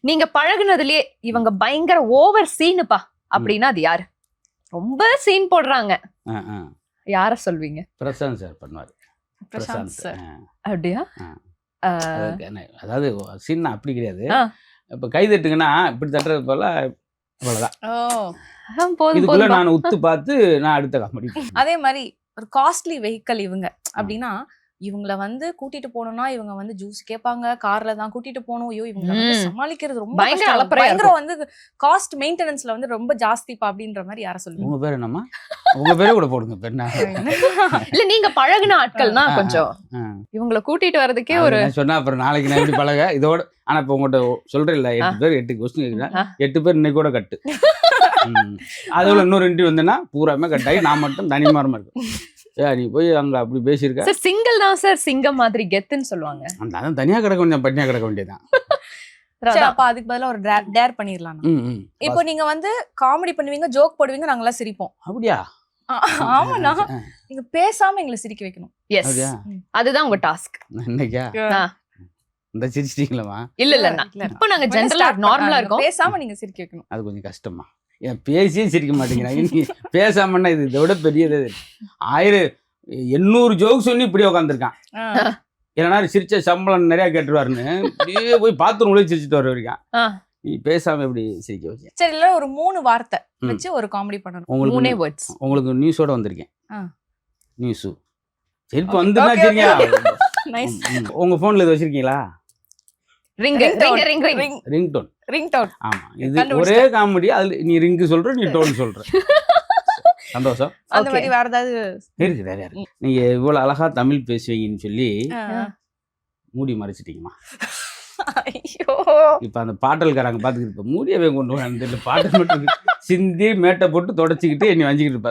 நீங்க பழகுனதுலயே இவங்க பயங்கர ஓவர் சீனுப்பா அப்படின்னா அது யாரு? ரொம்ப சீன் போடுறாங்க, யார சொல்வீங்க? பிரசாந்த் சார் பண்ணுவார். பிரசாந்த் சார். அப்படியா? அதாவது சீன் அப்படி கிடையாது. இப்ப கை தட்டுங்கன்னா இப்படி தட்டுறது போல அவ்வளவுதான். இதுக்குள்ள நான் உத்து பார்த்து நான் அடுத்த காமெடி. அதே மாதிரி ஒரு காஸ்ட்லி வெஹிக்கல் இவங்க அப்படின்னா இவங்கள வந்து கூட்டிட்டு போகணும்னா இவங்க வந்து ஜூஸ் கேட்பாங்க, கார்ல தான் கூட்டிட்டு போகணும். ஐயோ இவங்க சமாளிக்கிறது ரொம்ப பயங்கர வந்து காஸ்ட் மெயின்டெனன்ஸ்ல வந்து ரொம்ப ஜாஸ்திப்பா அப்படின்ற மாதிரி யார சொல்லுங்க? உங்க பேர் என்னம்மா? உங்க பேரே கூட போடுங்க. பேர் இல்ல நீங்க பழகுன ஆட்கள்னா கொஞ்சம் இவங்கள கூட்டிட்டு வர்றதுக்கே ஒரு சொன்னா அப்புறம் நாளைக்கு நான் எப்படி பழக இதோட. ஆனா இப்ப உங்கள்கிட்ட சொல்றேன் இல்ல, 8 பேர் 8 கொஸ்டின் கேட்கிறேன், 8 பேர் இன்னைக்கு கூட கட்டு. அதுல இன்னொரு இன்டர்வியூ வந்தேன்னா பூராமே கட்டாயி நான் மட்டும் தனிமாரமா இருக்கேன். நீ போய் அங்க அப்படி பேசியிருக்க. சார் சிங்கிள் தான் சார், சிங்கம் மாதிரி கெத்துன்னு சொல்லுவாங்க. அதான் தனியா கிடக்க வேண்டிய பட்டினியா கிடக்க வேண்டியதான். அப்ப அதுக்கு பதிலா ஒரு டேர் பண்ணிடலாம். இப்போ நீங்க வந்து காமெடி பண்ணுவீங்க, ஜோக் போடுவீங்க, நாங்கெல்லாம் சிரிப்போம். அப்படியா? ஆமாண்ணா, நீங்க பேசாம எங்களை சிரிக்க வைக்கணும். எஸ், அதுதான் உங்க டாஸ்க். இன்னைக்கா இந்த சிரிச்சிட்டீங்களா? இல்ல இப்ப நாங்க ஜெனரலா நார்மலா இருக்கோம். பேசாம நீங்க சிரிக்க வைக்கணும். அது கொஞ்சம் கஷ்டமா. ஏன் பேசியே சிரிக்க மாட்டேங்கிறாங்க. நீ பேசாமன்னா இது இதை விட பெரியது. 1800 ஜோக் சொல்லி இப்படியே உட்காந்துருக்கான். ஏன்னா சிரிச்ச சம்பளம் நிறைய கேட்டுருவாருன்னு இப்படியே போய் பாத்ரூம் உள்ளே சிரிச்சுட்டு வர வரைக்கும். நீ பேசாம எப்படி சிரிக்க வச்ச? சரி, இல்ல ஒரு 3 வார்த்தை வச்சு ஒரு காமெடி பண்ணணும். உங்களுக்கு நியூஸோட வந்திருக்கேன். நியூஸ் சிரிப்பு வந்துன்னா சரிங்க. உங்க போன்ல இது வச்சிருக்கீங்களா? ரிங்டோன். ஆமா, இது ஒரே காமெடி. அதுல நீ ரிங் சொல்ற, நீ டோன் சொல்ற. சந்தோஷம். அந்த மாதிரி வேற ஏதாவது இருக்கு? வேற இருக்கு. நீங்க இவ்வளவு அழகா தமிழ் பேசுவீங்கன்னு சொல்லி மூடி மறைச்சிட்டீங்கம்மா. இப்ப அந்த பாட்டல்காரங்க பாத்துக்கிட்டு மூடியவே கொண்டு வந்து பாட்டல் மட்டும் சிந்தி மேட்டை போட்டு தொடச்சிக்கிட்டு என்னை வஞ்சிக்கிட்டு இருப்பார்.